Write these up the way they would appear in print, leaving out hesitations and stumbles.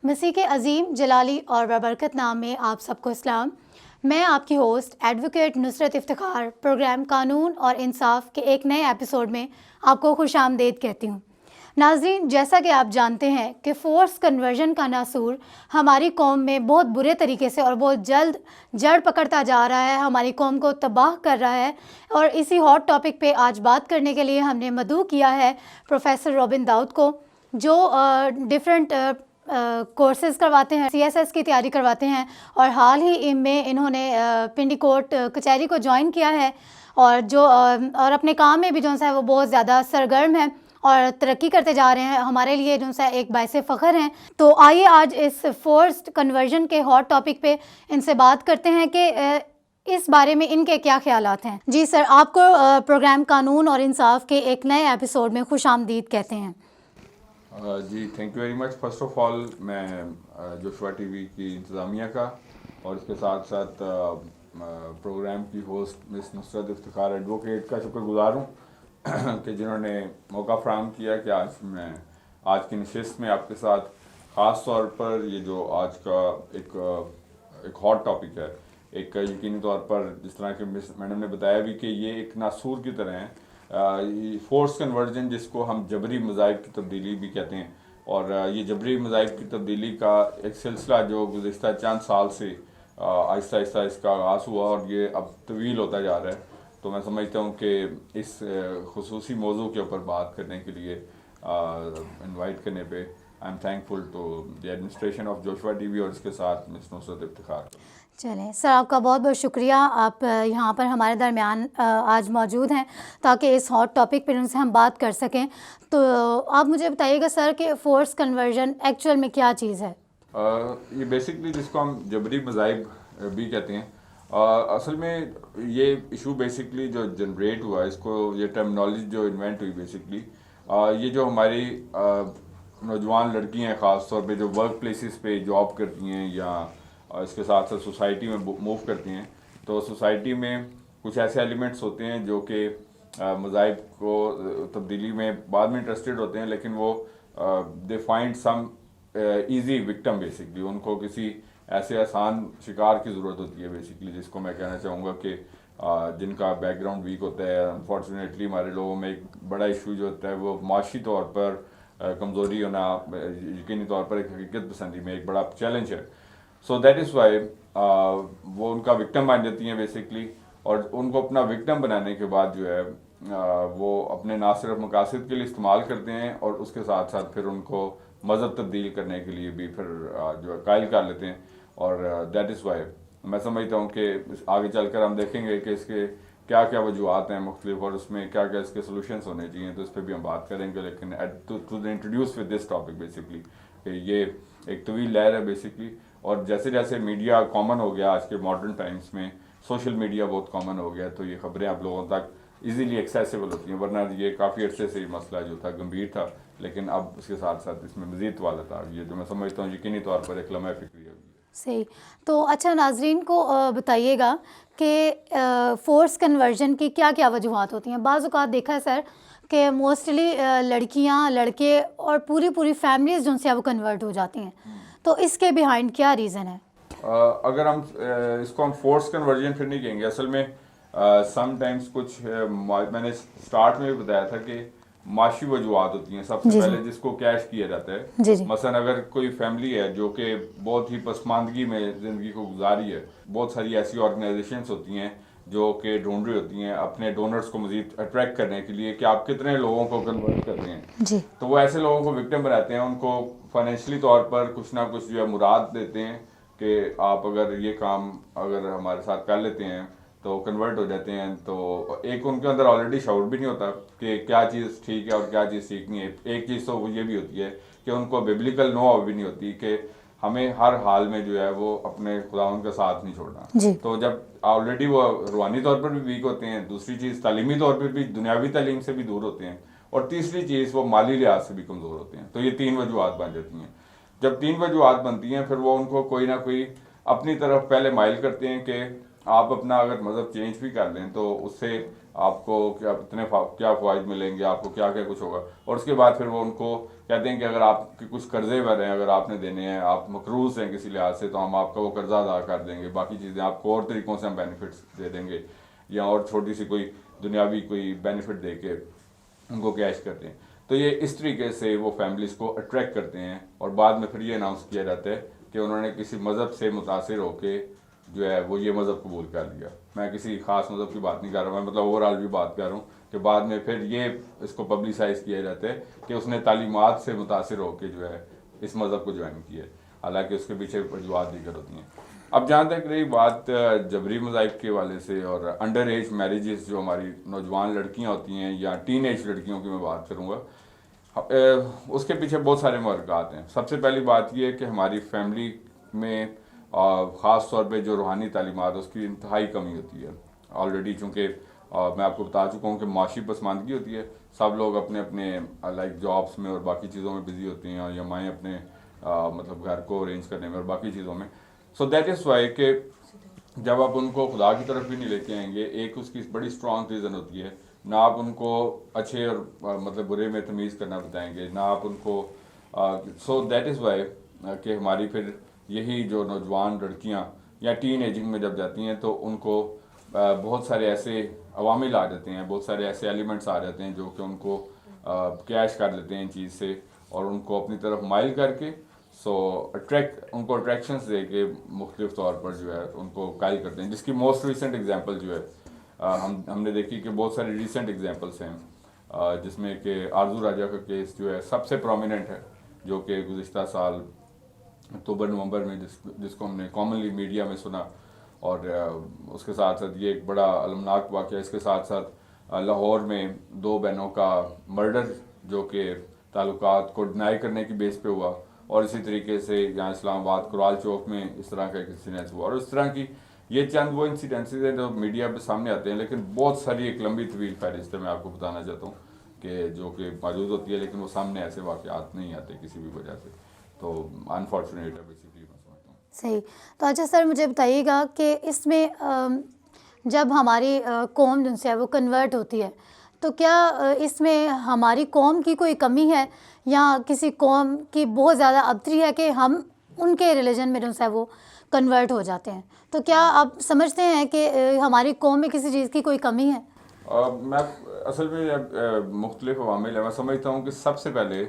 مسیح کے عظیم جلالی اور بابرکت نام میں آپ سب کو اسلام۔ میں آپ کی ہوسٹ ایڈوکیٹ نصرت افتخار پروگرام قانون اور انصاف کے ایک نئے ایپیسوڈ میں آپ کو خوش آمدید کہتی ہوں۔ ناظرین، جیسا کہ آپ جانتے ہیں کہ فورس کنورژن کا ناسور ہماری قوم میں بہت برے طریقے سے اور بہت جلد جڑ پکڑتا جا رہا ہے، ہماری قوم کو تباہ کر رہا ہے، اور اسی ہاٹ ٹاپک پہ آج بات کرنے کے لیے ہم نے مدعو کیا ہے پروفیسر روبن داؤد کو، جو ڈفرینٹ کورسز کرواتے ہیں، CSS کی تیاری کرواتے ہیں، اور حال ہی میں انہوں نے پنڈی کورٹ کچہری کو جوائن کیا ہے، اور اپنے کام میں بھی جو ہے وہ بہت زیادہ سرگرم ہیں اور ترقی کرتے جا رہے ہیں، ہمارے لیے جو ہے ایک باعث فخر ہیں۔ تو آئیے آج اس فورسڈ کنورژن کے ہاٹ ٹاپک پہ ان سے بات کرتے ہیں کہ اس بارے میں ان کے کیا خیالات ہیں۔ جی سر، آپ کو پروگرام قانون اور انصاف کے ایک نئے ایپیسوڈ میں خوش آمدید کہتے ہیں۔ جی thank you very much. First of all میں جوشوا ٹی وی کی انتظامیہ کا اور اس کے ساتھ ساتھ پروگرام کی ہوسٹ مس نصرت افتخار ایڈوکیٹ کا شکر گزار ہوں کہ جنہوں نے موقع فراہم کیا کہ آج کی نشست میں آپ کے ساتھ خاص طور پر یہ جو آج کا ایک ہاٹ ٹاپک ہے، ایک یقینی طور پر جس طرح کہ مس میڈم نے بتایا بھی کہ یہ ایک ناسور کی طرح ہے، فورس کنورژن جس کو ہم جبری مذاہب کی تبدیلی بھی کہتے ہیں، اور یہ جبری مذاہب کی تبدیلی کا ایک سلسلہ جو گزشتہ چند سال سے آہستہ آہستہ اس کا آغاز ہوا اور یہ اب طویل ہوتا جا رہا ہے۔ تو میں سمجھتا ہوں کہ اس خصوصی موضوع کے اوپر بات کرنے کے لیے انوائٹ کرنے پہ I am thankful to the administration of Joshua TV وی اور اس کے ساتھ مس نصرت افتخار۔ چلیں سر، آپ کا بہت بہت شکریہ، آپ یہاں پر ہمارے درمیان آج موجود ہیں تاکہ اس ہاٹ ٹاپک پر ان سے ہم بات کر سکیں۔ تو آپ مجھے بتائیے گا سر کہ فورس کنورژن ایکچوئل میں کیا چیز ہے؟ یہ بیسکلی جس کو ہم جبری مذاہب بھی کہتے ہیں، اصل میں یہ ایشو بیسکلی جو جنریٹ ہوا ہے، اس کو یہ ٹرمنالوجی جو انوینٹ ہوئی بیسکلی، یہ جو ہماری نوجوان لڑکیاں ہیں خاص طور پہ جو ورک پلیسز پہ جاب کرتی ہیں یا اس کے ساتھ ساتھ سوسائٹی میں موو کرتی ہیں، تو سوسائٹی میں کچھ ایسے ایلیمنٹس ہوتے ہیں جو کہ مذاہب کو تبدیلی میں بعد میں انٹرسٹڈ ہوتے ہیں، لیکن وہ they find some easy victim, basically ان کو کسی ایسے آسان شکار کی ضرورت ہوتی ہے بیسکلی، جس کو میں کہنا چاہوں گا کہ جن کا بیک گراؤنڈ ویک ہوتا ہے۔ انفارچونیٹلی ہمارے لوگوں میں ایک بڑا ایشو جو ہوتا ہے وہ معاشی طور پر کمزوری ہونا، یقینی طور پر ایک حقیقت پسندی میں ایک بڑا چیلنج ہے۔ سو دیٹ از وائی وہ ان کا وکٹم بن جاتی ہیں بیسکلی، اور ان کو اپنا وکٹم بنانے کے بعد جو ہے وہ اپنے نہ صرف مقاصد کے لیے استعمال کرتے ہیں، اور اس کے ساتھ ساتھ پھر ان کو مذہب تبدیل کرنے کے لیے بھی پھر جو ہے قائل کر لیتے ہیں، اور دیٹ از وائی میں سمجھتا ہوں کہ آگے چل کر ہم دیکھیں گے کہ اس کے کیا کیا وجوہات ہیں مختلف، اور اس میں کیا کیا اس کے سولوشنس ہونے چاہیے، تو اس پہ بھی ہم بات کریں گے۔ لیکن to introduce with this topic basically کہ یہ ایک طویل لہر ہے بیسکلی، اور جیسے جیسے میڈیا کامن ہو گیا آج کے ماڈرن ٹائمس میں، سوشل میڈیا بہت کامن ہو گیا، تو یہ خبریں آپ لوگوں تک ایزیلی ایکسیسیبل ہوتی ہیں، ورنہ یہ کافی عرصے سے یہ مسئلہ جو تھا گمبھیر تھا، لیکن اب اس کے ساتھ ساتھ اس میں مزید توالت آ گئی ہے، جو میں سمجھتا ہوں یقینی طور پر ایک لمحہ فکری ہے۔ صحیح۔ تو اچھا، ناظرین کو بتائیے گا کہ فورس کنورژن کی کیا کیا وجوہات ہوتی ہیں۔ بعض اوقات دیکھا ہے سر کہ موسٹلی لڑکیاں، لڑکے اور پوری فیملیز جو ان سے وہ کنورٹ ہو جاتی ہیں، تو اس کے بیہائنڈ کیا ریزن ہے؟ اگر ہم اس کو ہم فورس کنورژن پھر نہیں کہیں گے، اصل میں سم ٹائمس کچھ میں نے اسٹارٹ میں بھی بتایا تھا کہ معاشی وجوہات ہوتی ہیں سب سے پہلے، جس کو کیش کیا جاتا ہے۔ مثلا اگر کوئی فیملی ہے جو کہ بہت ہی پسماندگی میں زندگی کو گزاری ہے، بہت ساری ایسی آرگنائزیشنس ہوتی ہیں جو کہ ڈھونڈ رہی ہوتی ہیں اپنے ڈونرز کو مزید اٹریکٹ کرنے کے لیے کہ آپ کتنے لوگوں کو کنورٹ کرتے ہیں، تو وہ ایسے لوگوں کو وکٹم بناتے ہیں، ان کو فائنینشلی طور پر کچھ نہ کچھ جو ہے مراد دیتے ہیں کہ آپ اگر یہ کام اگر ہمارے ساتھ کر لیتے ہیں تو کنورٹ ہو جاتے ہیں۔ تو ایک ان کے اندر آلریڈی شعور بھی نہیں ہوتا کہ کیا چیز ٹھیک ہے اور کیا چیز ٹھیک نہیں ہے۔ ایک چیز تو یہ بھی ہوتی ہے کہ ان کو بیبلیکل نو بھی نہیں ہوتی کہ ہمیں ہر حال میں جو ہے وہ اپنے خداوند کا ساتھ نہیں چھوڑنا۔ تو جب آلریڈی وہ روحانی طور پر بھی ویک ہوتے ہیں، دوسری چیز تعلیمی طور پر بھی، دنیاوی تعلیم سے بھی دور ہوتے ہیں، اور تیسری چیز وہ مالی لحاظ سے بھی کمزور ہوتے ہیں۔ تو یہ تین وجوہات بن جاتی ہیں۔ جب تین وجوہات بنتی ہیں پھر وہ ان کو کوئی نہ کوئی اپنی طرف پہلے مائل کرتے ہیں کہ آپ اپنا اگر مذہب چینج بھی کر لیں تو اس سے آپ کو کیا اتنے کیا فوائد ملیں گے، آپ کو کیا کیا کچھ ہوگا. اور اس کے بعد پھر وہ ان کو کہتے ہیں کہ اگر آپ کے کچھ قرضے بھر ہیں، اگر آپ نے دینے ہیں، آپ مقروض ہیں کسی لحاظ سے، تو ہم آپ کا وہ قرضہ ادا کر دیں گے، باقی چیزیں آپ کو اور طریقوں سے ہم بینیفٹس دے دیں گے، یا اور چھوٹی سی کوئی دنیاوی کوئی بینیفٹ دے کے ان کو کیش کرتے ہیں. تو یہ اس طریقے سے وہ فیملیز کو اٹریکٹ کرتے ہیں، اور بعد میں پھر یہ اناؤنس کیا جاتا ہے کہ انہوں نے کسی مذہب سے متاثر ہو کے جو ہے وہ یہ مذہب قبول کر لیا. میں کسی خاص مذہب کی بات نہیں کر رہا ہوں، میں مطلب اوور آل بھی بات کر رہا ہوں کہ بعد میں پھر یہ اس کو پبلسائز کیا جاتا ہے کہ اس نے تعلیمات سے متاثر ہو کے جو ہے اس مذہب کو جوائن کیا ہے، حالانکہ اس کے پیچھے وجوہات دیگر ہوتی ہیں. اب جہاں تک رہی بات جبری مذاہب کے حوالے سے اور انڈر ایج میریجز، جو ہماری نوجوان لڑکیاں ہوتی ہیں یا ٹین ایج لڑکیوں کی میں بات کروں گا، اس کے پیچھے بہت سارے محرکات ہیں. سب سے پہلی بات یہ ہے کہ ہماری فیملی میں خاص طور پہ جو روحانی تعلیمات اس کی انتہائی کمی ہوتی ہے. آلریڈی چونکہ میں آپ کو بتا چکا ہوں کہ معاشی پسماندگی ہوتی ہے، سب لوگ اپنے اپنے لائک جابس میں اور باقی چیزوں میں بزی ہوتی ہیں، یا مائیں اپنے مطلب گھر کو ارینج کرنے میں اور باقی چیزوں میں. سو دیٹ از وائی کہ جب آپ ان کو خدا کی طرف بھی نہیں لے کے آئیں گے، ایک اس کی بڑی اسٹرانگ ریزن ہوتی ہے، نہ آپ ان کو اچھے اور مطلب برے میں تمیز کرنا بتائیں گے، نہ آپ ان کو سو دیٹ از وائی کہ ہماری پھر یہی جو نوجوان لڑکیاں یا ٹین ایجنگ میں جب جاتی ہیں تو ان کو بہت سارے ایسے عوامل آ جاتے ہیں، بہت سارے ایسے ایلیمنٹس آ جاتے ہیں جو کہ ان کو کیش کر لیتے ہیں ان چیز سے، اور ان کو اپنی طرف مائل کر کے ان کو اٹریکشنس دے کے مختلف طور پر جو ہے ان کو قائل کرتے ہیں. جس کی موسٹ ریسنٹ ایگزامپل جو ہے ہم نے دیکھی کہ بہت سارے ریسنٹ ایگزامپلس ہیں، جس میں کہ آرزو راجہ کا کیس جو ہے سب سے پرومیننٹ ہے، جو کہ گزشتہ سال اکتوبر نومبر میں جس کو ہم نے کامنلی میڈیا میں سنا. اور اس کے ساتھ ساتھ یہ ایک بڑا المناک واقعہ، اس کے ساتھ ساتھ لاہور میں 2 بہنوں کا مرڈر جو کہ تعلقات کو ڈینائی کرنے کی بیس پہ ہوا، اور اسی طریقے سے یہاں اسلام آباد کرال چوک میں اس طرح کا ایک انسیڈنس ہوا. اور اس طرح کی یہ چند وہ انسیڈنسز ہیں جو میڈیا پہ سامنے آتے ہیں، لیکن بہت ساری ایک لمبی طویل فہرست ہے میں آپ کو بتانا چاہتا ہوں کہ جو کہ موجود ہوتی ہے، لیکن وہ سامنے ایسے واقعات نہیں آتے کسی بھی وجہ سے. تو انفارچونیٹ ہے بیسیکلی میں سمجھتا ہوں. صحیح. تو اچھا سر، مجھے بتائیے گا کہ اس میں جب ہماری قوم جن سے ہے وہ کنورٹ ہوتی ہے، تو کیا اس میں ہماری قوم کی کوئی کمی ہے، یا کسی قوم کی بہت زیادہ ابتری ہے کہ ہم ان کے ریلیجن میں جو ہے وہ کنورٹ ہو جاتے ہیں؟ تو کیا آپ سمجھتے ہیں کہ ہماری قوم میں کسی چیز کی کوئی کمی ہے؟ میں اصل میں مختلف عوامل ہیں. میں سمجھتا ہوں کہ سب سے پہلے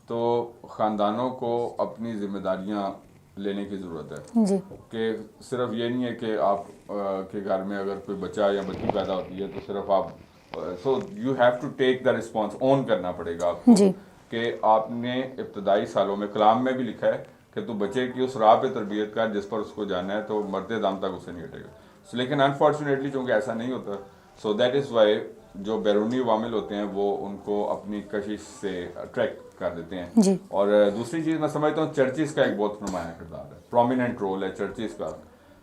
تو خاندانوں کو اپنی ذمہ داریاں لینے کی ضرورت ہے. جی. کہ صرف یہ نہیں ہے کہ آپ کے گھر میں اگر کوئی بچہ یا بچی پیدا ہوتی ہے تو صرف آپ so you have to take the response, own کرنا پڑے گا آپ کو. جی. کہ آپ نے ابتدائی سالوں میں کلام میں بھی لکھا ہے کہ تو بچے کی اس راہ پہ تربیت کر جس پر اس کو جانا ہے، تو مرتے دم تک اسے نہیں ہٹے گا. لیکن انفارچونیٹلی چونکہ ایسا نہیں ہوتا، سو دیٹ از وائی جو بیرونی عوامل ہوتے ہیں وہ ان کو اپنی کشش سے اٹریکٹ کر دیتے ہیں. جی. اور دوسری چیز میں سمجھتا ہوں چرچز کا ایک بہت نمایاں کردار ہے، پرومیننٹ رول ہے چرچز کا،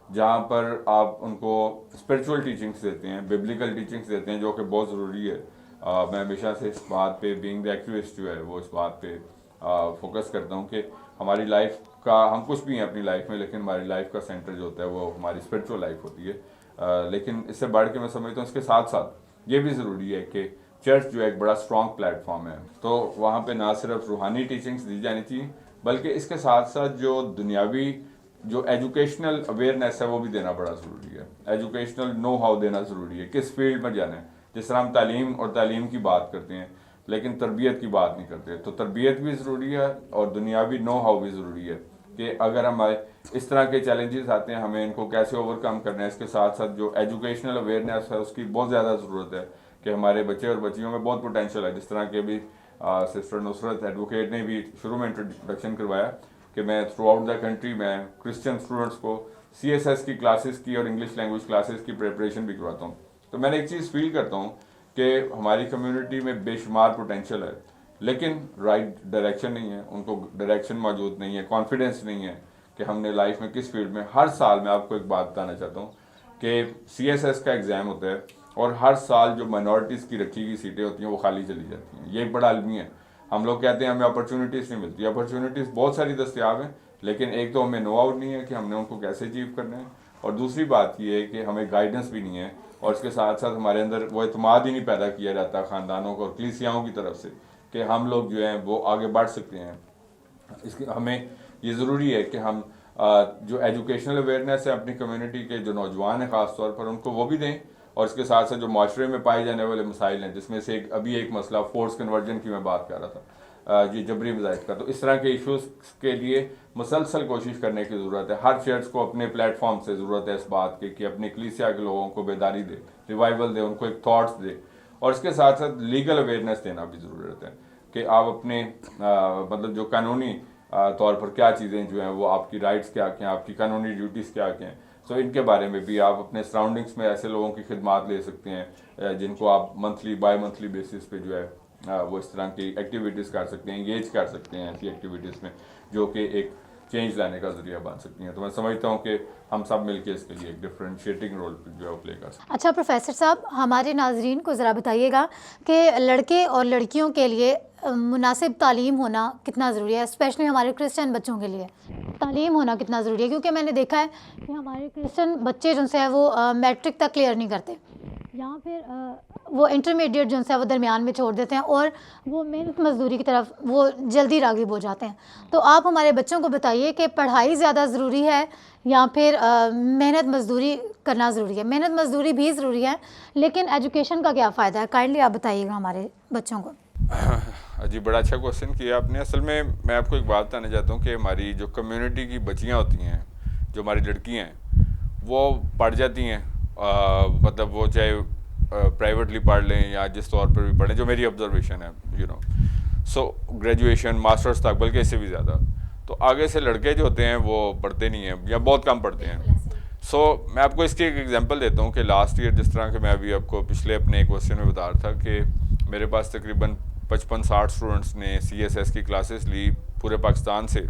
جہاں پر آپ ان کو اسپرچول ٹیچنگس دیتے ہیں، ببلیکل ٹیچنگس دیتے ہیں، جو کہ بہت ضروری ہے. میں ہمیشہ سے اس بات پہ بینگ دا ایکٹیوسٹ جو ہے وہ اس بات پہ فوکس کرتا ہوں کہ ہماری لائف کا، ہم کچھ بھی ہیں اپنی لائف میں، لیکن ہماری لائف کا سینٹر جو ہوتا ہے وہ ہماری اسپرچول لائف ہوتی ہے. لیکن اس سے بڑھ کے میں سمجھتا ہوں اس کے ساتھ ساتھ یہ بھی ضروری ہے کہ چرچ جو ہے ایک بڑا اسٹرانگ پلیٹ فارم ہے، تو وہاں پہ نہ صرف روحانی ٹیچنگس دی جانی چاہیے، بلکہ اس کے ساتھ ساتھ جو دنیاوی جو ایجوکیشنل اویئرنیس ہے وہ بھی دینا بڑا ضروری ہے. ایجوکیشنل نو ہاؤ دینا ضروری ہے، کس فیلڈ میں جانا ہے. جس طرح ہم تعلیم اور تعلیم کی بات کرتے ہیں لیکن تربیت کی بات نہیں کرتے، تو تربیت بھی ضروری ہے اور دنیاوی نو ہاؤ بھی ضروری ہے کہ اگر ہمارے اس طرح کے چیلنجز آتے ہیں ہمیں ان کو کیسے اوور کم کرنا ہے. اس کے ساتھ ساتھ جو ایجوکیشنل اویئرنیس ہے اس کی بہت زیادہ ضرورت ہے کہ ہمارے بچے اور بچیوں میں بہت پوٹینشیل ہے. جس طرح کہ ابھی سسٹر نصرت ایڈوکیٹ نے بھی شروع میں انٹروڈکشن کروایا کہ میں تھرو آؤٹ دا کنٹری میں کرسچن اسٹوڈنٹس کو CSS کی کلاسز کی اور انگلش لینگویج کلاسز کی پریپریشن بھی کرواتا ہوں. تو میں نے ایک چیز فیل کرتا ہوں کہ ہماری کمیونٹی میں بے شمار پوٹینشیل ہے، لیکن رائٹ ڈائریکشن نہیں ہے، ان کو ڈائریکشن موجود نہیں ہے، کانفیڈنس نہیں ہے کہ ہم نے لائف میں کس فیلڈ میں. ہر سال میں آپ کو ایک بات بتانا چاہتا ہوں کہ CSS کا ایگزام ہوتا ہے اور ہر سال جو مائنورٹیز کی رکھی گئی سیٹیں ہوتی ہیں وہ خالی چلی جاتی ہیں. یہ ایک بڑا المیہ ہے. ہم لوگ کہتے ہیں ہمیں اپرچونیٹیز نہیں ملتی، اپرچونیٹیز بہت ساری دستیاب ہیں، لیکن ایک تو ہمیں نو آؤٹ نہیں ہے کہ ہم نے ان کو کیسے اچیو کرنا ہے، اور دوسری بات یہ ہے کہ ہمیں گائیڈنس بھی نہیں ہے اور اس کے ساتھ ساتھ ہمارے اندر وہ اعتماد ہی نہیں پیدا کیا جاتا خاندانوں کو اور کلیسیاؤں کی طرف سے کہ ہم لوگ جو ہیں وہ آگے بڑھ سکتے ہیں. اس کی ہمیں یہ ضروری ہے کہ ہم جو ایجوکیشنل اویئرنیس ہے اپنی کمیونٹی کے جو نوجوان ہیں خاص طور پر ان کو وہ بھی دیں, اور اس کے ساتھ ساتھ جو معاشرے میں پائے جانے والے مسائل ہیں جس میں سے ابھی ایک مسئلہ فورس کنورژن کی میں بات کر رہا تھا, یہ جبری مذاہب کا, تو اس طرح کے ایشوز کے لیے مسلسل کوشش کرنے کی ضرورت ہے. ہر چرچ کو اپنے پلیٹ فارم سے ضرورت ہے اس بات کی کہ اپنی کلیسیا کے لوگوں کو بیداری دے, ریوائول دے, ان کو ایک تھاٹس دے, اور اس کے ساتھ ساتھ لیگل اویئرنیس دینا بھی ضرورت ہے کہ آپ اپنے مطلب جو قانونی طور پر کیا چیزیں جو ہیں وہ آپ کی رائٹس کیا ہیں, آپ کی قانونی ڈیوٹیز کیا ہیں, سو ان کے بارے میں بھی آپ اپنے سراؤنڈنگس میں ایسے لوگوں کی خدمات لے سکتے ہیں جن کو آپ منتھلی بائی منتھلی بیسس پہ جو ہے وہ اس طرح کی ایکٹیویٹیز کر سکتے ہیں, انگیج کر سکتے ہیں ایسی ایکٹیویٹیز میں جو کہ ایک چینج لانے کا ذریعہ بن سکتی ہیں. تو میں سمجھتا ہوں کہ ہم سب مل کے اس کے لیے ایک ڈفرینشیٹنگ رول جو ہے وہ پلے کر سکتے ہیں. اچھا پروفیسر صاحب, ہمارے ناظرین کو ذرا بتائیے گا کہ لڑکے اور لڑکیوں کے لیے مناسب تعلیم ہونا کتنا ضروری ہے, اسپیشلی ہمارے کرسچن بچوں کے لیے تعلیم ہونا کتنا ضروری ہے, کیونکہ میں نے دیکھا ہے کہ ہمارے کرسچن بچے جو ہے وہ میٹرک تک کلیئر نہیں کرتے, یا پھر وہ انٹرمیڈیٹ جو ہے وہ درمیان میں چھوڑ دیتے ہیں اور وہ محنت مزدوری کی طرف وہ جلدی راغب ہو جاتے ہیں. تو آپ ہمارے بچوں کو بتائیے کہ پڑھائی زیادہ ضروری ہے یا پھر محنت مزدوری کرنا ضروری ہے. محنت مزدوری بھی ضروری ہے لیکن ایجوکیشن کا کیا فائدہ ہے, کائنڈلی آپ بتائیے گا ہمارے بچوں کو. جی بڑا اچھا کوشچن کیا آپ نے. اصل میں آپ کو ایک بات بتانا چاہتا ہوں کہ ہماری جو کمیونٹی کی بچیاں ہوتی ہیں, جو ہماری لڑکیاں ہیں, وہ پڑھ جاتی ہیں, مطلب وہ چاہے پرائیویٹلی پڑھ لیں یا جس طور پر بھی پڑھیں, جو میری آبزرویشن ہے سو گریجویشن ماسٹرز تک, بلکہ اس سے بھی زیادہ. تو آگے سے لڑکے جو ہوتے ہیں وہ پڑھتے نہیں ہیں یا بہت کم پڑھتے ہیں. سو میں آپ کو اس کی ایک ایگزامپل دیتا ہوں کہ لاسٹ ایئر جس طرح کہ میں ابھی آپ کو پچھلے اپنے ایک کوشچن میں بتا رہا تھا کہ میرے پاس تقریباً 55-60 اسٹوڈنٹس نے CSS کی کلاسز لی پورے پاکستان سے,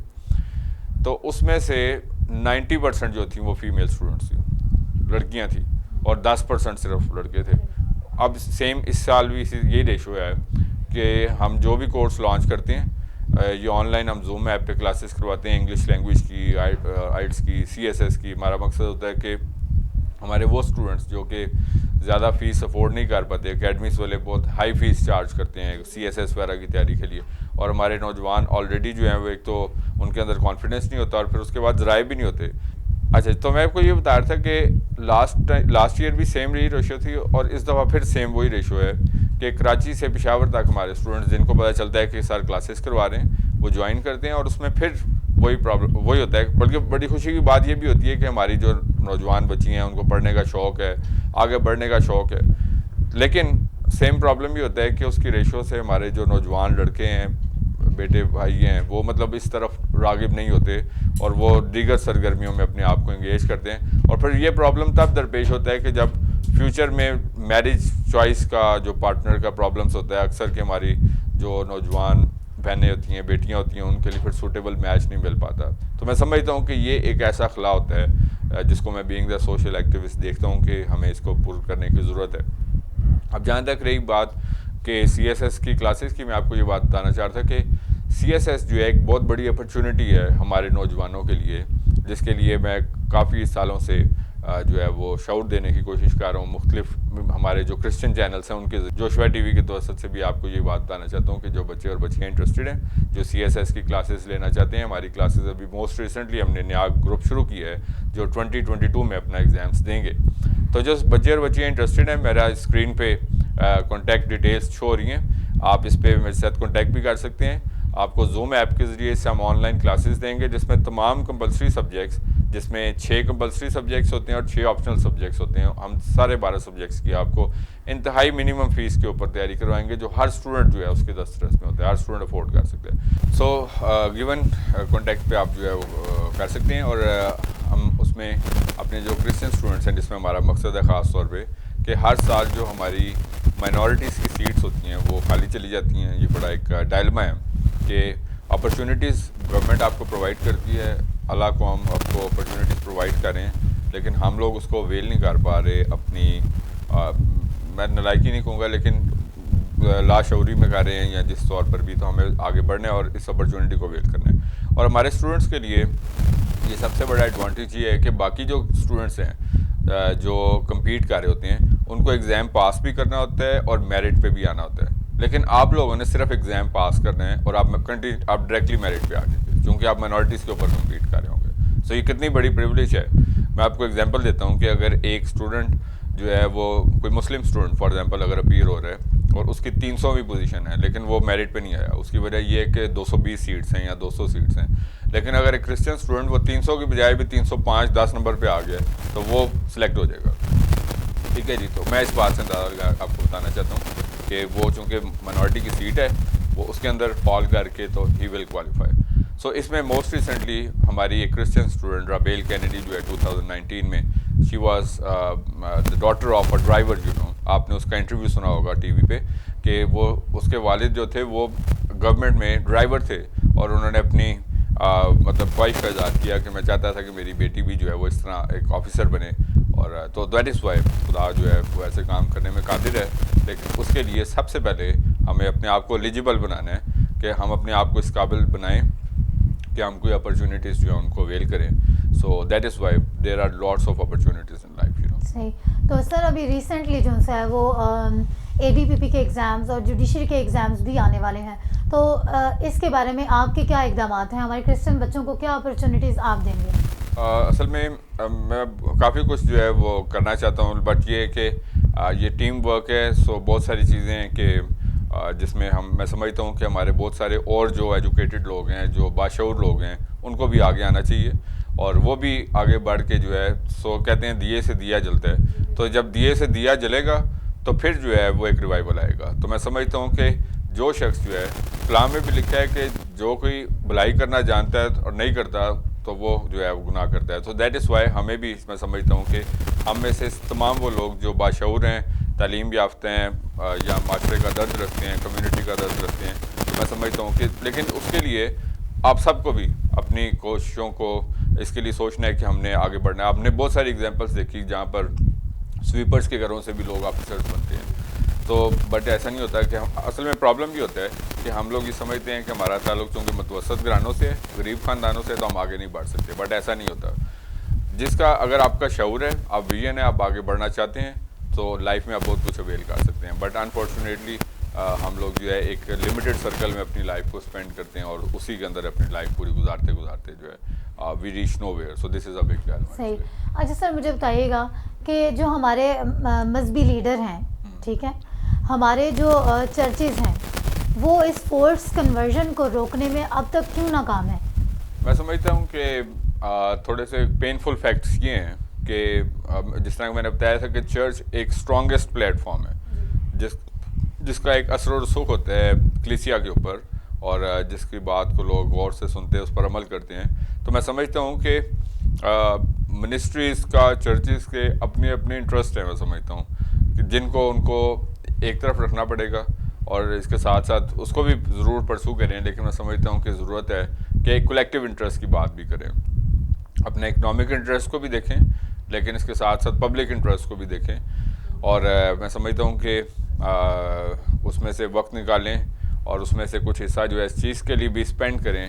تو اس میں سے 90% جو تھیں وہ فیمیل اسٹوڈنٹس تھیں, لڑکیاں تھیں, اور 10% صرف لڑکے تھے. اب سیم اس سال بھی یہی ریشو ہے کہ ہم جو بھی کورس لانچ کرتے ہیں یہ آن لائن ہم زوم ایپ پہ کلاسز کرواتے ہیں, انگلش لینگویج کی, آئلٹس کی, CSS کی. ہمارا مقصد ہوتا ہے کہ ہمارے وہ اسٹوڈنٹس جو کہ زیادہ فیس افورڈ نہیں کر پاتے, اکیڈمیز والے بہت ہائی فیس چارج کرتے ہیں CSS وغیرہ کی تیاری کے لیے, اور ہمارے نوجوان آلریڈی جو ہیں وہ ایک تو ان کے اندر کانفیڈنس نہیں ہوتا اور پھر اس کے بعد ذرائع بھی نہیں ہوتے. اچھا, تو میں آپ کو یہ بتا رہا تھا کہ لاسٹ ایئر بھی سیم یہی ریشو تھی, اور اس دفعہ پھر سیم وہی ریشو ہے کہ کراچی سے پشاور تک ہمارے اسٹوڈنٹس جن کو پتہ چلتا ہے کہ سر کلاسز کروا رہے ہیں وہ جوائن کرتے ہیں, اور اس میں پھر وہی ہوتا ہے. بلکہ بڑی خوشی کی بات یہ بھی ہوتی ہے کہ ہماری جو نوجوان بچی ہیں ان کو پڑھنے کا شوق ہے, آگے بڑھنے کا شوق ہے, لیکن سیم پرابلم بھی ہوتا ہے کہ اس کی ریشو سے ہمارے جو نوجوان لڑکے ہیں, بیٹے بھائی ہیں, وہ مطلب اس طرف راغب نہیں ہوتے اور وہ دیگر سرگرمیوں میں اپنے آپ کو انگیج کرتے ہیں. اور پھر یہ پرابلم تب درپیش ہوتا ہے کہ جب فیوچر میں میرج چوائس کا جو پارٹنر کا پرابلمس ہوتا ہے اکثر کہ ہماری جو نوجوان بہنیں ہوتی ہیں, بیٹیاں ہوتی ہیں, ان کے لیے پھر سوٹیبل میچ نہیں مل پاتا. تو میں سمجھتا ہوں کہ یہ ایک ایسا خلا ہوتا ہے جس کو میں بینگ دا سوشل ایکٹیوسٹ دیکھتا ہوں کہ ہمیں اس کو پور کرنے کی ضرورت ہے. اب جہاں تک رہی بات کہ CSS کی کلاسز کی, میں آپ کو یہ بات بتانا چاہ رہا تھا کہ CSS جو ہے ایک بہت بڑی اپرچونٹی ہے ہمارے نوجوانوں کے لیے, جس کے لیے میں کافی سالوں سے جو ہے وہ شعور دینے کی کوشش کر رہا ہوں. مختلف ہمارے جو کرسچن چینلس ہیں ان کے جوشوا ٹی وی کے توسط سے بھی آپ کو یہ بات بتانا چاہتا ہوں کہ جو بچے اور بچیاں انٹرسٹڈ ہیں جو CSS کی کلاسز لینا چاہتے ہیں, ہماری کلاسز ابھی موسٹ ریسنٹلی ہم نے نیا گروپ شروع کیا ہے جو 2022 میں اپنا ایگزامس دیں گے. تو جو بچے اور بچیاں انٹرسٹڈ ہیں, میرا اسکرین پہ کانٹیکٹ ڈیٹیلس شو ہو رہی ہیں, آپ اس پہ میرے ساتھ کانٹیکٹ بھی کر سکتے ہیں. آپ کو زوم ایپ کے ذریعے سے ہم آن لائن کلاسز دیں گے جس میں تمام کمپلسری سبجیکٹس, جس میں 6 کمپلسری سبجیکٹس ہوتے ہیں اور 6 آپشنل سبجیکٹس ہوتے ہیں, ہم سارے 12 سبجیکٹس کی آپ کو انتہائی منیمم فیس کے اوپر تیاری کروائیں گے جو ہر اسٹوڈنٹ جو ہے اس کے دسترس میں ہوتا ہے, ہر اسٹوڈنٹ افورڈ کر سکتا ہے. سو گیون کانٹیکٹ پہ آپ جو ہے وہ کر سکتے ہیں. اور ہم اس میں اپنے جو کرسچن اسٹوڈنٹس ہیں جس میں ہمارا مقصد ہے خاص طور پہ کہ ہر سال جو ہماری مائنورٹیز کی سیٹس ہوتی ہیں وہ خالی چلی جاتی ہیں. یہ بڑا ایک ڈائلما ہے کہ اپرچونیٹیز گورنمنٹ آپ کو پرووائڈ کرتی ہے, اللہ کو ہم آپ کو اپرچونیٹیز پرووائڈ کریں, لیکن ہم لوگ اس کو ویل نہیں کر پا رہے اپنی, میں نالائکی نہیں کہوں گا لیکن لاشعوری میں کر رہے ہیں یا جس طور پر بھی. تو ہمیں آگے بڑھنا ہے اور اس اپرچونیٹی کو ویل کرنا ہے. اور ہمارے اسٹوڈنٹس کے لیے یہ سب سے بڑا ایڈوانٹیج یہ ہے کہ باقی جو اسٹوڈنٹس ہیں جو کمپیٹ کر رہے ہوتے ہیں ان کو ایگزام پاس بھی کرنا ہوتا ہے اور میرٹ پہ بھی آنا ہوتا ہے. لیکن آپ لوگوں نے صرف ایگزام پاس کرنا ہے اور آپ ڈائریکٹلی میرٹ پہ آ جائیں گے کیونکہ آپ مائنورٹیز کے اوپر کمپیٹ کر رہے ہوں گے. سو یہ کتنی بڑی پریولیج ہے. میں آپ کو ایگزامپل دیتا ہوں کہ اگر ایک اسٹوڈنٹ جو ہے وہ کوئی مسلم اسٹوڈنٹ فار ایگزامپل اگر اپیئر ہو رہا ہے اور اس کی 300ویں پوزیشن ہے لیکن وہ میرٹ پہ نہیں آیا, اس کی وجہ یہ ہے کہ 220 سیٹس ہیں یا 200 سیٹس ہیں. لیکن اگر ایک کرسچن اسٹوڈنٹ وہ 300 کی بجائے بھی 305 10 نمبر پہ آ گیا تو وہ سلیکٹ ہو جائے گا. ٹھیک ہے جی. تو میں اس بات سے اندازہ آپ کو بتانا چاہتا ہوں کہ وہ چونکہ مائنورٹی کی سیٹ ہے وہ اس کے اندر فال کر کے تو ہی ول کوالیفائی. سو اس میں موسٹ ریسنٹلی ہماری ایک کرسچن اسٹوڈنٹ رابیل کینیڈی جو ہے 2019 میں she was the daughter of a driver. آپ نے اس کا انٹرویو سنا ہوگا ٹی وی پہ کہ وہ اس کے والد جو تھے وہ گورنمنٹ میں ڈرائیور تھے اور انہوں نے اپنی مطلب خواہش کا اظہار کیا کہ میں چاہتا تھا کہ میری بیٹی بھی جو ہے وہ اس طرح ایک آفیسر بنے. اور تو دیٹ از وائی خدا جو ہے وہ ایسے کام کرنے میں قادر ہے. لیکن اس کے لیے سب سے پہلے ہمیں اپنے آپ کو ایلیجیبل بنانا ہے کہ ہم اپنے آپ کو اس قابل بنائیں کہ ہم کوئی اپرچونیٹیز جو ہیں ان کو اویل کریں. So that is why there are lots of opportunities in life. صحیح. تو سر ابھی ریسنٹلی جو ہے وہ اے بی پی پی کے ایگزامز اور جوڈیشری کے ایگزامز بھی آنے والے ہیں, تو اس کے بارے میں آپ کے کیا اقدامات ہیں؟ ہمارے کرسچن بچوں کو کیا اپرچونیٹیز آپ دیں گے؟ اصل میں کافی کچھ جو ہے وہ کرنا چاہتا ہوں, بٹ یہ ہے کہ یہ ٹیم ورک ہے. سو بہت ساری چیزیں ہیں کہ جس میں میں سمجھتا ہوں کہ ہمارے بہت سارے اور جو ایجوکیٹڈ لوگ ہیں, جو باشعور لوگ ہیں, ان کو بھی آگے آنا چاہیے اور وہ بھی آگے بڑھ کے جو ہے سو کہتے ہیں دیے سے دیا جلتا ہے. تو جب دیے سے دیا جلے گا تو پھر جو ہے وہ ایک ریوائول آئے گا. تو میں سمجھتا ہوں کہ جو شخص جو ہے کلام میں بھی لکھا ہے کہ جو کوئی بھلائی کرنا جانتا ہے اور نہیں کرتا تو وہ جو ہے وہ گناہ کرتا ہے. تو دیٹ از وائی ہمیں بھی میں سمجھتا ہوں کہ ہم میں سے تمام وہ لوگ جو باشعور ہیں, تعلیم یافتہ ہیں یا معاشرے کا درد رکھتے ہیں, کمیونٹی کا درد رکھتے ہیں, تو میں سمجھتا ہوں کہ لیکن اس کے لیے آپ سب کو بھی اپنی کوششوں کو اس کے لیے سوچنا ہے کہ ہم نے آگے بڑھنا ہے. آپ نے بہت ساری ایگزامپلس دیکھی جہاں پر سویپرز کے گھروں سے بھی لوگ آفیسرز بنتے ہیں. تو بٹ ایسا نہیں ہوتا کہ اصل میں پرابلم یہ ہوتا ہے کہ ہم لوگ یہ سمجھتے ہیں کہ ہمارا تعلق چونکہ متوسط گھرانوں سے ہے, غریب خاندانوں سے, تو ہم آگے نہیں بڑھ سکتے. بٹ ایسا نہیں ہوتا. جس کا اگر آپ کا شعور ہے, آپ ویژن ہے, آپ آگے بڑھنا چاہتے ہیں تو لائف میں آپ بہت کچھ اویل کر سکتے ہیں. بٹ انفارچونیٹلی ہم لوگ جو ہے ایک لمیٹڈ سرکل میں اپنی لائف کو اسپینڈ کرتے ہیں اور اسی کے اندر اپنی لائف پوری گزارتے جو ہے we reach nowhere. So this is a big challenge. صحیح. اچھا سر, مجھے بتائیے گا کہ جو ہمارے مذہبی لیڈر ہیں, ٹھیک ہے, ہمارے جو چرچز ہیں, وہ اس فورس کنورژن کو روکنے میں اب تک کیوں ناکام ہیں؟ میں سمجھتا ہوں کہ تھوڑے سے پینفل فیکٹس یہ ہیں کہ جس طرح میں نے بتایا تھا کہ چرچ ایک اسٹرانگیسٹ پلیٹ فارم ہے جس کا ایک اثر و رسوخ ہوتا ہے کلیسیا کے اوپر اور جس کی بات کو لوگ غور سے سنتے ہیں, اس پر عمل کرتے ہیں. تو میں سمجھتا ہوں کہ منسٹریز کا, چرچز کے اپنے اپنے انٹرسٹ ہیں. میں سمجھتا ہوں کہ جن کو ان کو ایک طرف رکھنا پڑے گا اور اس کے ساتھ ساتھ اس کو بھی ضرور پرسو کریں. لیکن میں سمجھتا ہوں کہ ضرورت ہے کہ ایک کولیکٹیو انٹرسٹ کی بات بھی کریں, اپنے اکنامک انٹرسٹ کو بھی دیکھیں لیکن اس کے ساتھ ساتھ پبلک انٹرسٹ کو بھی دیکھیں. اور میں سمجھتا ہوں کہ اس میں سے وقت نکالیں اور اس میں سے کچھ حصہ جو ہے اس چیز کے لیے بھی اسپینڈ کریں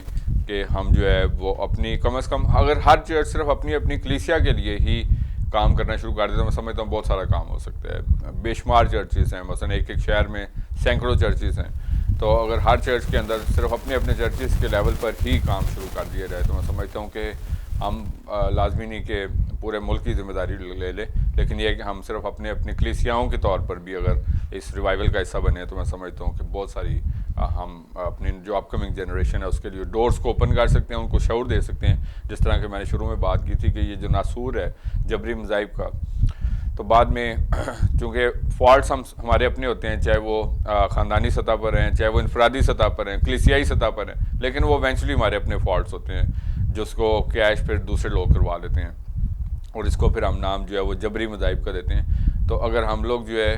کہ ہم جو ہے وہ اپنی کم از کم اگر ہر چرچ صرف اپنی کلیسیا کے لیے ہی کام کرنا شروع کر دے تو میں سمجھتا ہوں بہت سارا کام ہو سکتا ہے. بے شمار چرچز ہیں, مثلا ایک شہر میں سینکڑوں چرچز ہیں. تو اگر ہر چرچ کے اندر صرف اپنے چرچز کے لیول پر ہی کام شروع کر دیا جائے تو میں سمجھتا ہوں کہ ہم لازمی نہیں کہ پورے ملک کی ذمہ داری لے لیں, لیکن یہ ہے کہ ہم صرف اپنی کلیسیاؤں کے طور پر بھی اگر اس ریوائول کا حصہ بنے تو میں سمجھتا ہوں کہ بہت ساری ہم اپنی جو اپ کمنگ جنریشن ہے اس کے لیے ڈورز کو اوپن کر سکتے ہیں, ان کو شعور دے سکتے ہیں. جس طرح کہ میں نے شروع میں بات کی تھی کہ یہ جو ناسور ہے جبری مذاہب کا, تو بعد میں چونکہ فالٹس ہمارے اپنے ہوتے ہیں, چاہے وہ خاندانی سطح پر ہیں, چاہے وہ انفرادی سطح پر ہیں, کلیسیائی سطح پر ہیں, لیکن وہ ایونچولی ہمارے اپنے فالٹس ہوتے ہیں جس کو کیش پھر دوسرے لوگ کروا لیتے ہیں اور اس کو پھر ہم نام جو ہے وہ جبری مذاہب کا دیتے ہیں. تو اگر ہم لوگ جو ہے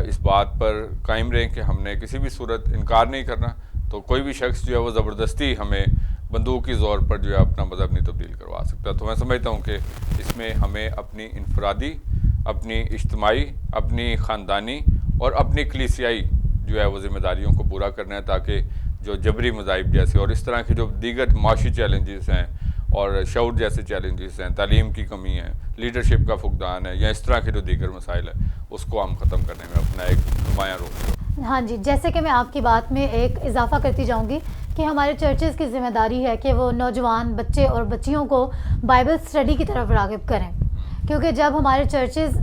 اس بات پر قائم رہیں کہ ہم نے کسی بھی صورت انکار نہیں کرنا, تو کوئی بھی شخص جو ہے وہ زبردستی ہمیں بندوق کی زور پر جو ہے اپنا مذہب نہیں تبدیل کروا سکتا. تو میں سمجھتا ہوں کہ اس میں ہمیں اپنی انفرادی, اپنی اجتماعی, اپنی خاندانی اور اپنی کلیسیائی جو ہے وہ ذمہ داریوں کو پورا کرنا ہے, تاکہ جو جبری مذاہب جیسے اور اس طرح کے جو دیگر معاشی چیلنجز ہیں اور شعور جیسے چیلنجز ہیں، تعلیم کی کمی ہے، لیڈرشپ کا فقدان ہے، یا اس طرح کے جو دیگر مسائل ہیں، اس کو ہم ختم کرنے میں اپنا ایک نمایاں رول. ہاں جی، جیسے کہ میں آپ کی بات میں ایک اضافہ کرتی جاؤں گی کہ ہمارے چرچز کی ذمہ داری ہے کہ وہ نوجوان بچے اور بچیوں کو بائبل اسٹڈی کی طرف راغب کریں، کیونکہ جب ہمارے چرچز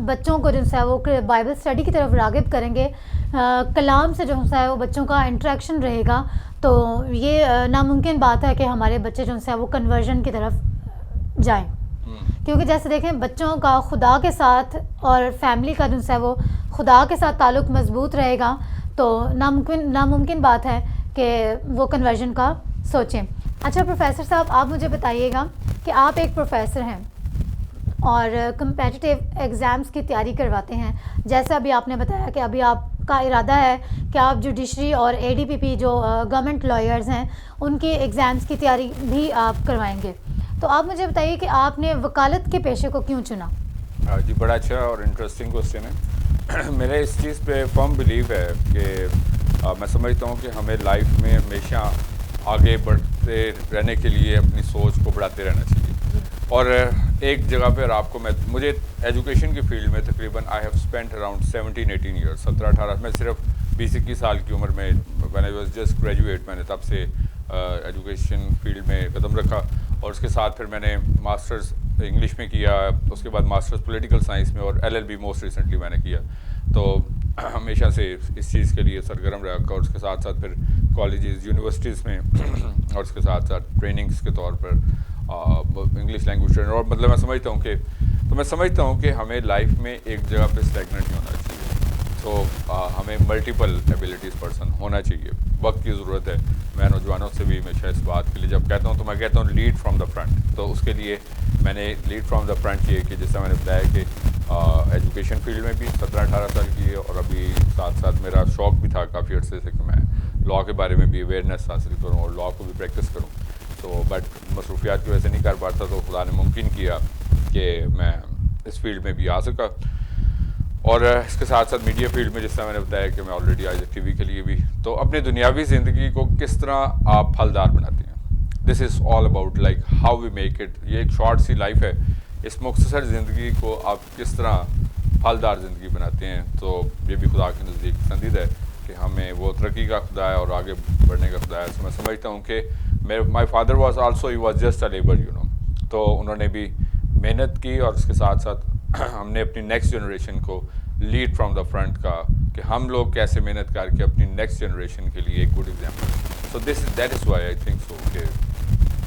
بچوں کو جو ہے وہ بائبل اسٹڈی کی طرف راغب کریں گے، کلام سے جو ہے وہ بچوں کا انٹریکشن رہے گا، تو یہ ناممکن بات ہے کہ ہمارے بچے جو ہے وہ کنورژن کی طرف جائیں. کیونکہ جیسے دیکھیں بچوں کا خدا کے ساتھ اور فیملی کا جو ہے وہ خدا کے ساتھ تعلق مضبوط رہے گا تو ناممکن بات ہے کہ وہ کنورژن کا سوچیں. اچھا پروفیسر صاحب، آپ مجھے بتائیے گا کہ آپ ایک پروفیسر ہیں اور کمپیٹیٹیو ایگزامس کی تیاری کرواتے ہیں. جیسے ابھی آپ نے بتایا کہ ابھی آپ کا ارادہ ہے کہ آپ جوڈیشری اور ADPP جو گورنمنٹ لائرز ہیں ان کی ایگزامس کی تیاری بھی آپ کروائیں گے. تو آپ مجھے بتائیے کہ آپ نے وکالت کے پیشے کو کیوں چنا؟ جی بڑا اچھا اور انٹرسٹنگ کوسچن ہے. میرے اس چیز پہ فرم بلیو ہے کہ میں سمجھتا ہوں کہ ہمیں لائف میں ہمیشہ آگے بڑھتے رہنے کے لیے اپنی سوچ کو بڑھاتے رہنا چاہیے. اور ایک جگہ پہ مجھے ایجوکیشن کی فیلڈ میں تقریباً I have spent around 17-18 years, 17-18 میں صرف 20-21 سال کی عمر میں when I was just graduate میں نے تب سے ایجوکیشن فیلڈ میں قدم رکھا. اور اس کے ساتھ پھر میں نے ماسٹرز انگلش میں کیا، اس کے بعد ماسٹرز پولیٹیکل سائنس میں، اور LLB موسٹ ریسنٹلی میں نے کیا. تو ہمیشہ سے اس چیز کے لیے سرگرم رکھا، اور اس کے ساتھ ساتھ پھر کالجز یونیورسٹیز میں اور اس کے ساتھ ساتھ ٹریننگز کے طور پر انگلش لینگویج ٹرینر. اور مطلب میں سمجھتا ہوں کہ ہمیں لائف میں ایک جگہ پہ اسٹیگننٹ نہیں ہونا چاہیے. تو ہمیں ملٹیپل ایبلٹیز پرسن ہونا چاہیے. وقت کی ضرورت ہے. میں نوجوانوں سے بھی ہمیشہ اس بات کے لیے جب کہتا ہوں تو میں کہتا ہوں لیڈ فرام دا فرنٹ. تو اس کے لیے میں نے لیڈ فرام دا فرنٹ یہ کہ جیسا میں نے بتایا کہ ایجوکیشن فیلڈ میں بھی 17-18 سال کی ہے، اور ابھی ساتھ ساتھ میرا شوق بھی تھا کافی عرصے سے کہ میں لاء کے بارے میں بھی اویئرنیس حاصل کروں اور لاء کو بھی پریکٹس کروں. تو بٹ مصروفیات کی وجہ سے نہیں کر پاتا، تو خدا نے ممکن کیا کہ میں اس فیلڈ میں بھی آ سکا. اور اس کے ساتھ ساتھ میڈیا فیلڈ میں جس طرح میں نے بتایا کہ میں آلریڈی آج ٹی وی کے لیے بھی. تو اپنی دنیاوی زندگی کو کس طرح آپ پھلدار بناتے ہیں، this is all about like how we make it. یہ ایک شارٹ سی لائف ہے، اس مختصر زندگی کو آپ کس طرح پھلدار زندگی بناتے ہیں. تو یہ بھی خدا کے نزدیک پسندیدہ ہے کہ ہمیں وہ ترقی کا خدا ہے اور آگے بڑھنے کا خدا ہے. تو میں سمجھتا ہوں کہ my father was also he was just a labour تو انہوں نے بھی محنت کی، اور اس کے ساتھ ساتھ ہم نے اپنی نیکسٹ جنریشن کو لیڈ فرام دا فرنٹ کا کہ ہم لوگ کیسے محنت کر کے اپنی نیکسٹ جنریشن کے لیے ایک good example. So that is Y I think so کہ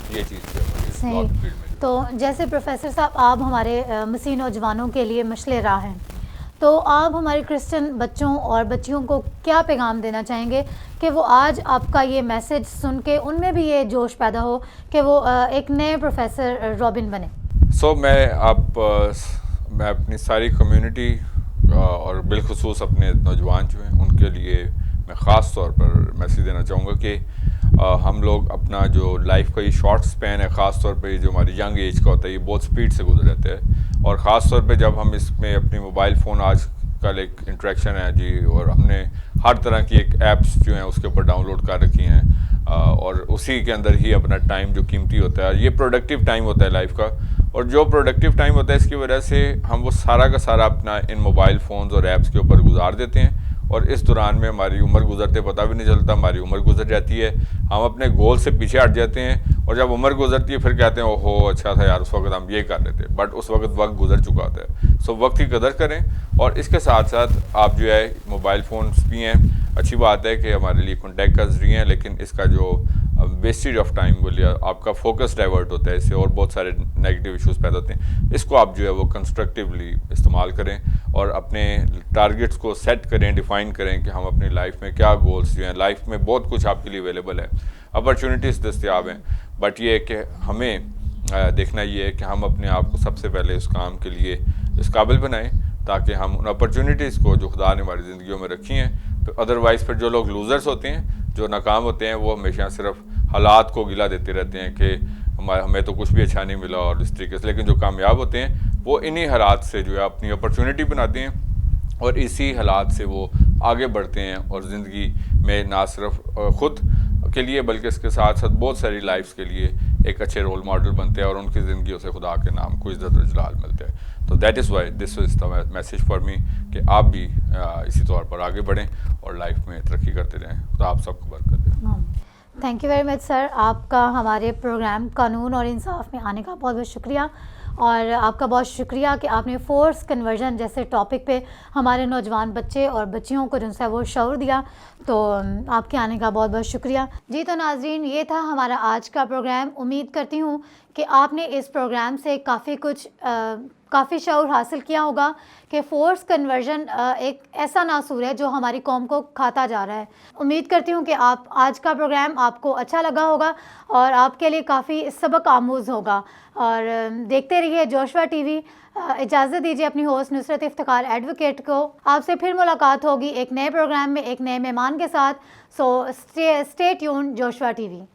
یہ چیز صحیح. تو جیسے پروفیسر صاحب آپ ہمارے مسیح نوجوانوں کے لیے مشعل راہ ہیں، تو آپ ہمارے کرسچن بچوں اور بچیوں کو کیا پیغام دینا چاہیں گے کہ وہ آج آپ کا یہ میسج سن کے ان میں بھی یہ جوش پیدا ہو کہ وہ ایک نئے پروفیسر رابن بنے؟ سو میں اپنی ساری کمیونٹی اور بالخصوص اپنے نوجوان جو ہیں ان کے لیے میں خاص طور پر میسیج دینا چاہوں گا کہ ہم لوگ اپنا جو لائف کا یہ شارٹ سپین ہے، خاص طور پہ جو ہماری ینگ ایج کا ہوتا ہے، یہ بہت سپیڈ سے گزر جاتا ہے. اور خاص طور پہ جب ہم اس میں اپنی موبائل فون آج کل ایک انٹریکشن ہے جی، اور ہم نے ہر طرح کی ایک ایپس جو ہیں اس کے اوپر ڈاؤن لوڈ کر رکھی ہیں، اور اسی کے اندر ہی اپنا ٹائم جو قیمتی ہوتا ہے، یہ پروڈکٹیو ٹائم ہوتا ہے لائف کا. اور جو پروڈکٹیو ٹائم ہوتا ہے اس کی وجہ سے ہم وہ سارا کا سارا اپنا ان موبائل فونز اور ایپس کے اوپر گزار دیتے ہیں، اور اس دوران میں ہماری عمر گزرتے پتہ بھی نہیں چلتا، ہماری عمر گزر جاتی ہے، ہم اپنے گول سے پیچھے ہٹ جاتے ہیں، اور جب عمر گزرتی ہے پھر کہتے ہیں اوہو اچھا تھا یار اس وقت ہم یہ کر رہے تھے، بٹ اس وقت گزر چکا ہوتا ہے. سو وقت کی قدر کریں. اور اس کے ساتھ ساتھ آپ جو ہے موبائل فونس بھی ہیں، اچھی بات ہے کہ ہمارے لیے کانٹیکٹ کا ذریعہ ہیں، لیکن اس کا جو ویسٹیج آف ٹائم بولیے آپ کا فوکس ڈائیورٹ ہوتا ہے، اس سے اور بہت سارے نیگیٹو ایشوز پیدا ہوتے ہیں. اس کو آپ جو ہے وہ کنسٹرکٹیولی استعمال کریں اور اپنے ٹارگیٹس کو سیٹ کریں، ڈیفائن کریں کہ ہم اپنی لائف میں کیا گولس جو ہیں. لائف میں بہت کچھ آپ کے لیے اویلیبل ہے، اپرچونیٹیز دستیاب ہیں، بٹ یہ ہے کہ ہمیں دیکھنا یہ ہے کہ ہم اپنے آپ کو سب سے پہلے اس کام کے لیے اس قابل بنائیں تاکہ ہم ان اپرچونیٹیز کو جو خدا نے ہماری زندگیوں میں رکھی ہیں. ادروائز پھر جو لوگ لوزرس ہوتے ہیں، جو ناکام ہوتے ہیں، وہ ہمیشہ صرف حالات کو گلہ دیتے رہتے ہیں کہ ہمیں تو کچھ بھی اچھا نہیں ملا اور اس طریقے سے. لیکن جو کامیاب ہوتے ہیں وہ انہی حالات سے جو ہے اپنی اپرچونیٹی بناتے ہیں، اور اسی حالات سے وہ آگے بڑھتے ہیں، اور زندگی میں نہ صرف خود کے لیے بلکہ اس کے ساتھ ساتھ بہت ساری لائفس کے لیے ایک اچھے رول ماڈل بنتے ہیں اور ان کی زندگیوں سے خدا کے نام کو عزت و جلال ملتے ہیں. تو that is why this is the message for me کہ آپ بھی اسی طور پر آگے بڑھیں اور لائف میں ترقی کرتے رہیں. تو آپ سب کو برکت دیں. تھینک یو ویری مچ سر. آپ کا ہمارے پروگرام قانون اور انصاف میں آنے کا بہت بہت شکریہ, اور آپ کا بہت شکریہ کہ آپ نے فورس کنورژن جیسے ٹاپک پہ ہمارے نوجوان بچے اور بچیوں کو جن سے وہ شعور دیا. تو آپ کے آنے کا بہت بہت شکریہ. جی تو ناظرین, یہ تھا ہمارا آج کا پروگرام. امید کرتی ہوں کہ آپ نے اس پروگرام سے کافی شعور حاصل کیا ہوگا کہ فورس کنورژن ایک ایسا ناسور ہے جو ہماری قوم کو کھاتا جا رہا ہے. امید کرتی ہوں کہ آج کا پروگرام آپ کو اچھا لگا ہوگا اور آپ کے لیے کافی سبق آموز ہوگا. اور دیکھتے رہیے جوشوا ٹی وی. اجازت دیجیے اپنی ہوسٹ نصرت افتخار ایڈوکیٹ کو. آپ سے پھر ملاقات ہوگی ایک نئے پروگرام میں ایک نئے مہمان کے ساتھ. So stay tune Joshua TV وی.